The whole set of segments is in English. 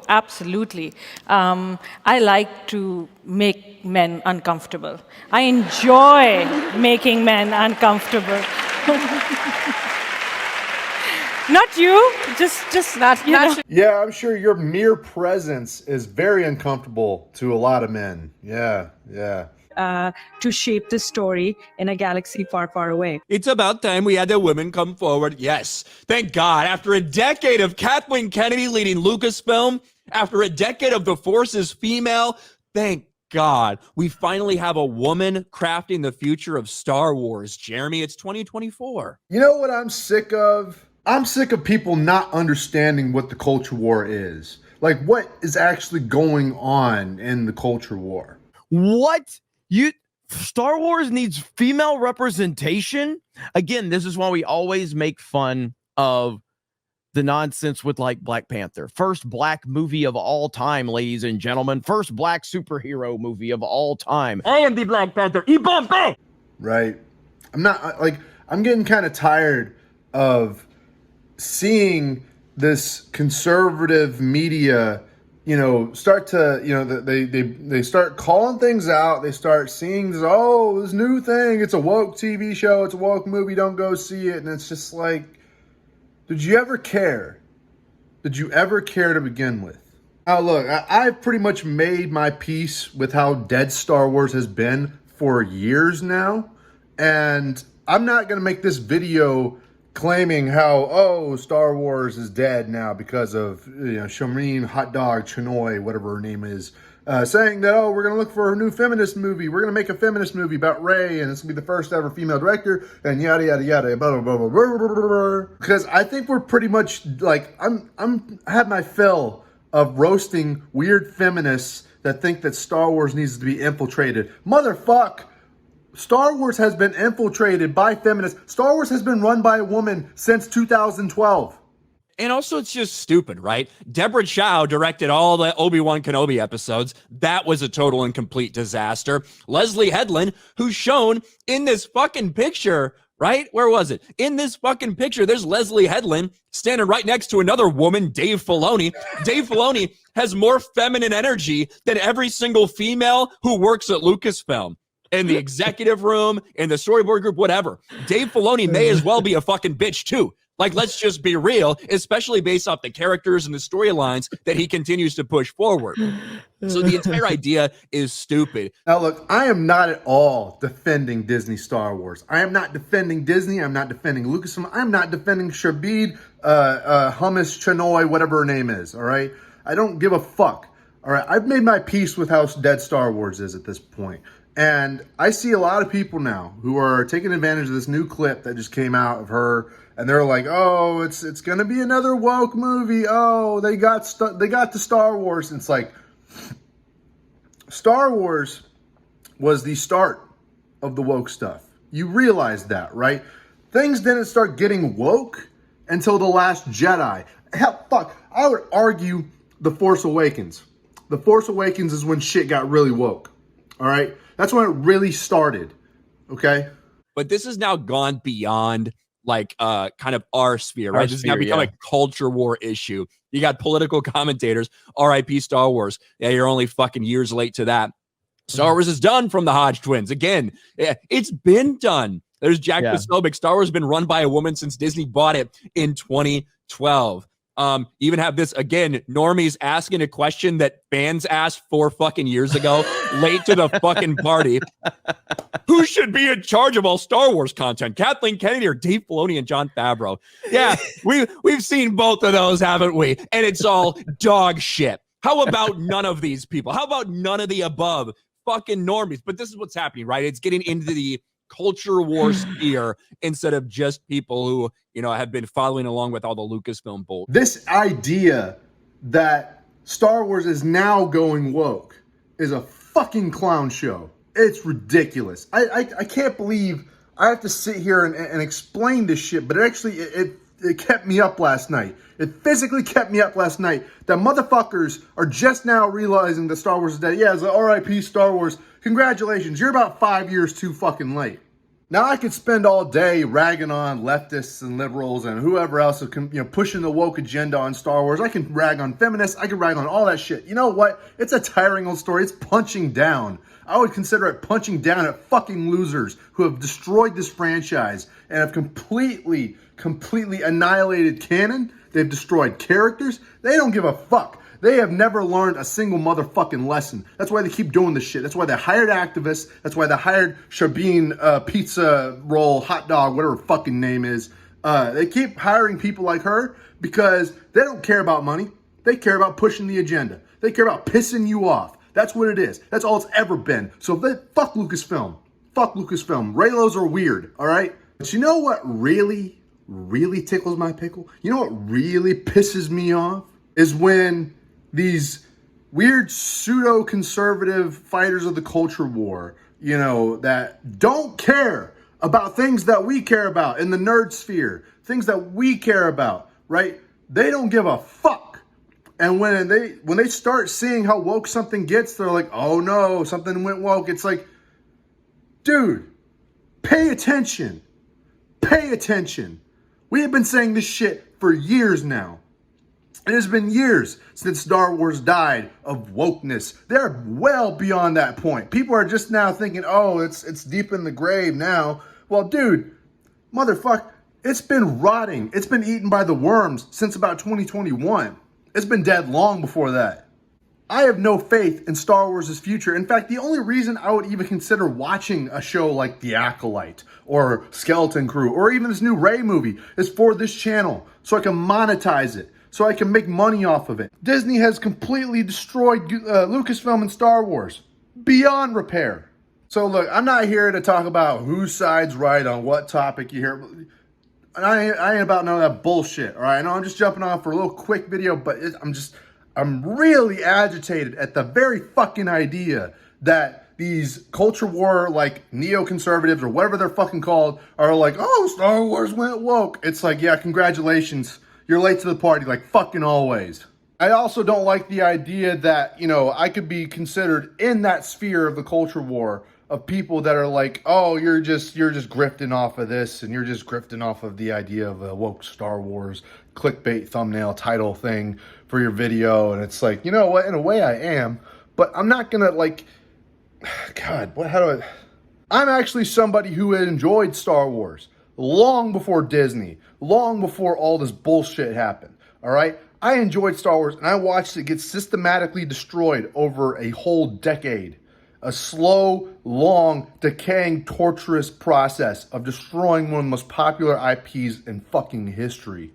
absolutely. I like to make men uncomfortable. I enjoy making men uncomfortable. Not you, just Not know. Yeah, I'm sure your mere presence is very uncomfortable to a lot of men. Yeah. to shape this story in a galaxy far, far away. It's about time we had the women come forward. Yes. Thank God. After a decade of Kathleen Kennedy leading Lucasfilm, after a decade of the Force is female, thank God we finally have a woman crafting the future of Star Wars. Jeremy, it's 2024. You know what I'm sick of? I'm sick of people not understanding what the culture war is. Like, what is actually going on in the culture war? What? Star Wars needs female representation? Again, this is why we always make fun of the nonsense with like Black Panther. First black movie of all time, ladies and gentlemen. First black superhero movie of all time. I am the Black Panther. Ibombe! Right? I'm getting kind of tired of seeing this conservative media, start to, they start calling things out. They start seeing this new thing. It's a woke TV show. It's a woke movie. Don't go see it. And it's just like, did you ever care? Did you ever care to begin with? Now, look, I've pretty much made my peace with how dead Star Wars has been for years now. And I'm not going to make this video claiming how, Star Wars is dead now because of, Shamreen Hot Dog Chinoy, whatever her name is, saying that, we're going to look for a new feminist movie. We're going to make a feminist movie about Rey, and it's going to be the first ever female director, and yada, yada, yada, blah, blah, blah, blah, blah, blah, blah. Because I think we're pretty much, I had my fill of roasting weird feminists that think that Star Wars needs to be infiltrated. Motherfuck! Star Wars has been infiltrated by feminists. Star Wars has been run by a woman since 2012. And also, it's just stupid, right? Deborah Chow directed all the Obi-Wan Kenobi episodes. That was a total and complete disaster. Leslie Headland, who's shown in this fucking picture, right? Where was it? In this fucking picture, there's Leslie Headland standing right next to another woman, Dave Filoni. Dave Filoni has more feminine energy than every single female who works at Lucasfilm. In the executive room, in the storyboard group, whatever. Dave Filoni may as well be a fucking bitch too. Like, let's just be real, especially based off the characters and the storylines that he continues to push forward. So the entire idea is stupid. Now, look, I am not at all defending Disney Star Wars. I am not defending Disney. I'm not defending Lucasfilm. I'm not defending Shabib, Hummus Chinoy, whatever her name is, all right? I don't give a fuck, all right? I've made my peace with how dead Star Wars is at this point. And I see a lot of people now who are taking advantage of this new clip that just came out of her, and they're like, it's going to be another woke movie. They got to Star Wars. And it's like, Star Wars was the start of the woke stuff. You realize that, right? Things didn't start getting woke until The Last Jedi. Hell, fuck, I would argue The Force Awakens. The Force Awakens is when shit got really woke. All right? That's when it really started, okay? But this has now gone beyond like kind of our sphere, right? This has now become a culture war issue. You got political commentators, RIP Star Wars. Yeah, you're only fucking years late to that. Star Wars is done from the Hodge twins. Again, it's been done. There's Jack Posobiec. Star Wars has been run by a woman since Disney bought it in 2012. Even have this again, Normies asking a question that fans asked 4 fucking years ago, late to the fucking party. Who should be in charge of all Star Wars content? Kathleen Kennedy or Dave Filoni and Jon Favreau? Yeah, we've seen both of those, haven't we? And it's all dog shit. How about none of these people? How about none of the above? Fucking Normies. But this is what's happening, right? It's getting into the culture war sphere instead of just people who, have been following along with all the Lucasfilm bull. This idea that Star Wars is now going woke is a fucking clown show. It's ridiculous. I can't believe I have to sit here and explain this shit, but it kept me up last night. It physically kept me up last night. That motherfuckers are just now realizing that Star Wars is dead. Yeah, it's like RIP Star Wars. Congratulations, you're about 5 years too fucking late. Now I could spend all day ragging on leftists and liberals and whoever else is, pushing the woke agenda on Star Wars. I can rag on feminists. I can rag on all that shit. You know what? It's a tiring old story. It's punching down. I would consider it punching down at fucking losers who have destroyed this franchise and have completely annihilated canon. They've destroyed characters. They don't give a fuck. They have never learned a single motherfucking lesson. That's why they keep doing this shit. That's why they hired activists. That's why they hired Sharbeen pizza roll, hot dog, whatever her fucking name is. They keep hiring people like her because they don't care about money. They care about pushing the agenda. They care about pissing you off. That's what it is. That's all it's ever been. So fuck Lucasfilm. Fuck Lucasfilm. Raylos are weird, all right? But you know what really tickles my pickle? You know what really pisses me off? Is when these weird pseudo-conservative fighters of the culture war, that don't care about things that we care about in the nerd sphere, things that we care about, right? They don't give a fuck. And when they start seeing how woke something gets, they're like, oh no, something went woke. It's like, dude, pay attention. Pay attention. We have been saying this shit for years now. It has been years since Star Wars died of wokeness. They're well beyond that point. People are just now thinking, oh, it's deep in the grave now. Well, dude, motherfucker, it's been rotting. It's been eaten by the worms since about 2021. It's been dead long before that. I have no faith in Star Wars' future. In fact, the only reason I would even consider watching a show like The Acolyte or Skeleton Crew or even this new Rey movie is for this channel so I can monetize it, so I can make money off of it. Disney has completely destroyed Lucasfilm and Star Wars beyond repair. So look, I'm not here to talk about whose side's right on what topic you hear. I ain't about none of that bullshit, all right? I know I'm just jumping off for a little quick video, but I'm really agitated at the very fucking idea that these culture war, like neoconservatives or whatever they're fucking called, are like, oh, Star Wars went woke. It's like, yeah, congratulations. You're late to the party, like fucking always. I also don't like the idea that, I could be considered in that sphere of the culture war of people that are like, oh, you're just grifting off of this and you're just grifting off of the idea of a woke Star Wars clickbait thumbnail title thing for your video. And it's like, you know what? In a way I am, but I'm not gonna I'm actually somebody who had enjoyed Star Wars long before Disney, long before all this bullshit happened, all right? I enjoyed Star Wars, and I watched it get systematically destroyed over a whole decade. A slow, long, decaying, torturous process of destroying one of the most popular IPs in fucking history.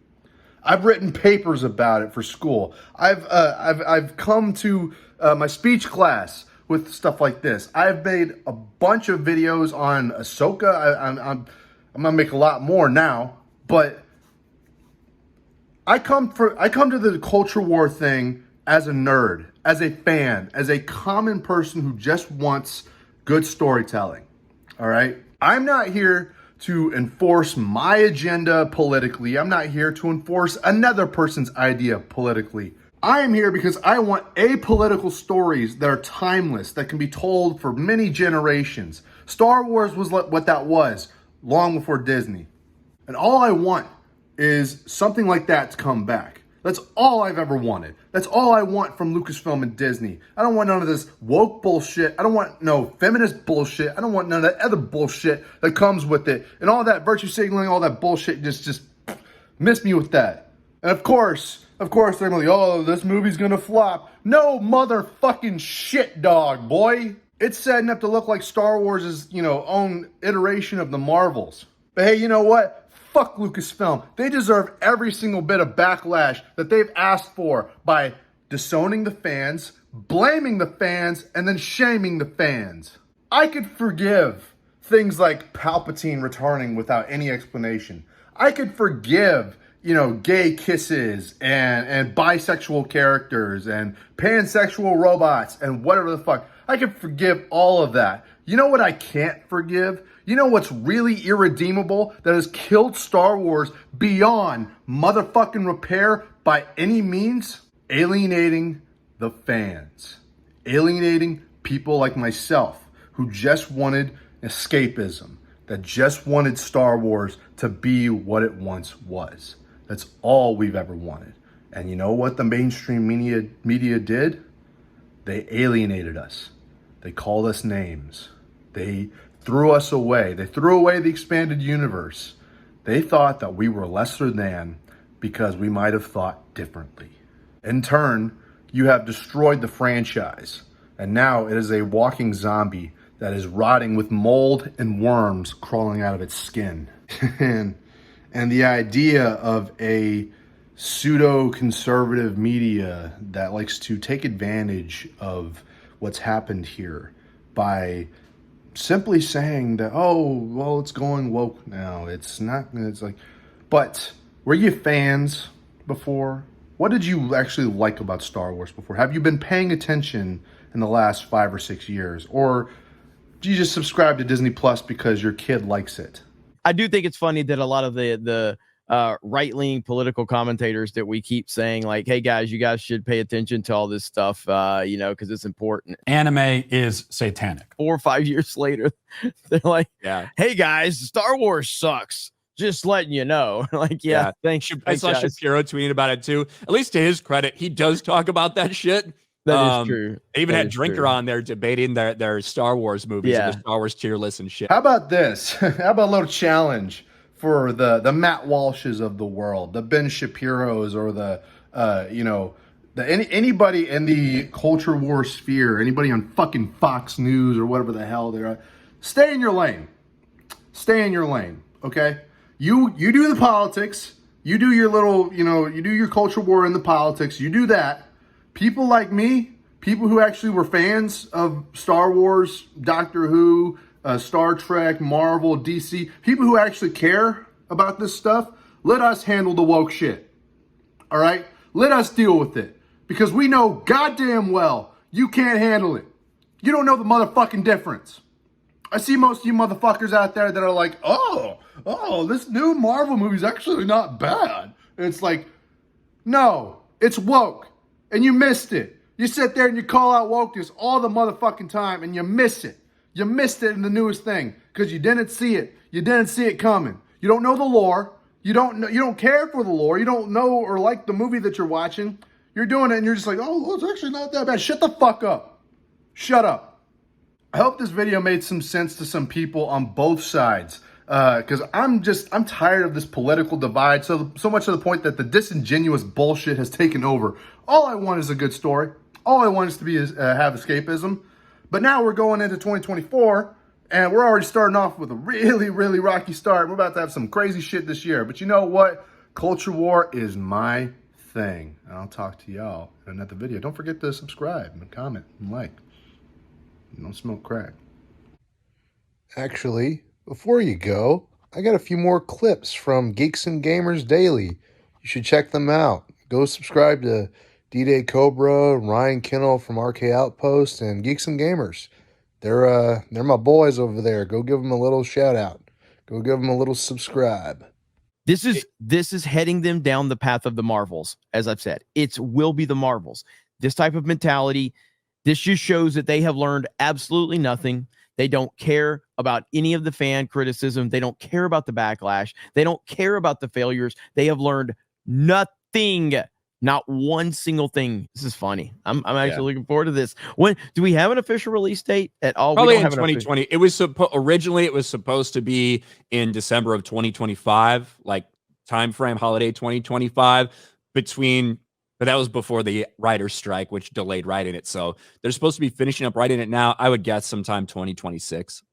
I've written papers about it for school. I've come to my speech class with stuff like this. I've made a bunch of videos on Ahsoka. I'm gonna make a lot more now, but I come to the culture war thing as a nerd, as a fan, as a common person who just wants good storytelling. All right? I'm not here to enforce my agenda politically. I'm not here to enforce another person's idea politically. I am here because I want apolitical stories that are timeless, that can be told for many generations. Star Wars was what that was long before Disney. And all I want is something like that to come back. That's all I've ever wanted. That's all I want from Lucasfilm and Disney. I don't want none of this woke bullshit. I don't want no feminist bullshit. I don't want none of that other bullshit that comes with it. And all that virtue signaling, all that bullshit, just miss me with that. And of course, they're gonna be like, oh, this movie's gonna flop. No motherfucking shit, dog, boy. It's setting up to look like Star Wars' own iteration of the Marvels. But hey, you know what? Fuck Lucasfilm. They deserve every single bit of backlash that they've asked for by disowning the fans, blaming the fans, and then shaming the fans. I could forgive things like Palpatine returning without any explanation. I could forgive, gay kisses and bisexual characters and pansexual robots and whatever the fuck. I could forgive all of that. You know what I can't forgive? You know what's really irredeemable that has killed Star Wars beyond motherfucking repair by any means? Alienating the fans. Alienating people like myself who just wanted escapism. that just wanted Star Wars to be what it once was. That's all we've ever wanted. And you know what the mainstream media did? They alienated us. They called us names. They threw us away. They threw away the expanded universe. They thought that we were lesser than because we might have thought differently. In turn, you have destroyed the franchise, and now it is a walking zombie that is rotting with mold and worms crawling out of its skin. and the idea of a pseudo-conservative media that likes to take advantage of what's happened here by simply saying that, oh, well, it's going woke now. It's not, it's like, but were you fans before? What did you actually like about Star Wars before? Have you been paying attention in the last 5 or 6 years? Or do you just subscribe to Disney Plus because your kid likes it? I do think it's funny that a lot of the right-leaning political commentators that we keep saying, like, hey, guys, you guys should pay attention to all this stuff, you know, because it's important. Anime is satanic. 4 or 5 years later, they're like, Yeah. hey, guys, Star Wars sucks. Just letting you know. Like, yeah, thanks. I saw Shapiro tweeting about it too. At least to his credit, he does talk about that shit. That is true. They even had Drinker on there debating their Star Wars movies and the Star Wars tier list and shit. How about this? How about a little challenge for the Matt Walshes of the world, the Ben Shapiros, or the anybody in the culture war sphere, anybody on fucking Fox News or whatever the hell they're. Stay in your lane. Stay in your lane. Okay. You do the politics. You do your little, you do your culture war in the politics. You do that. People like me, people who actually were fans of Star Wars, Doctor Who, Star Trek, Marvel, DC, people who actually care about this stuff, let us handle the woke shit. All right? Let us deal with it. Because we know goddamn well you can't handle it. You don't know the motherfucking difference. I see most of you motherfuckers out there that are like, oh, this new Marvel movie's actually not bad. And it's like, no, it's woke. And you missed it. You sit there and you call out wokeness all the motherfucking time and you miss it. You missed it in the newest thing because you didn't see it. You didn't see it coming. You don't know the lore. You don't care for the lore. You don't know or like the movie that you're watching. You're doing it and you're just like, oh, it's actually not that bad. Shut the fuck up. Shut up. I hope this video made some sense to some people on both sides. Because I'm tired of this political divide, so much to the point that the disingenuous bullshit has taken over. All I want is a good story. All I want is to have escapism. But now we're going into 2024, and we're already starting off with a really, really rocky start. We're about to have some crazy shit this year. But you know what? Culture war is my thing. And I'll talk to y'all in another video. Don't forget to subscribe and comment and like. And don't smoke crack. Actually, before you go, I got a few more clips from Geeks and Gamers Daily. You should check them out. Go subscribe to D-Day Cobra, Ryan Kennel from RK Outpost, and Geeks and Gamers. They're my boys over there. Go give them a little shout out. Go give them a little subscribe. This is heading them down the path of the Marvels, as I've said. It will be the Marvels. This type of mentality, this just shows that they have learned absolutely nothing. They don't care about any of the fan criticism. They don't care about the backlash. They don't care about the failures. They have learned nothing. Not one single thing. This is funny. I'm actually looking forward to this. When do we have an official release date at all? Probably in 2020. It was originally it was supposed to be in December of 2025, like time frame holiday 2025 but that was before the writer's strike, which delayed writing it. So they're supposed to be finishing up writing it now. I would guess sometime 2026.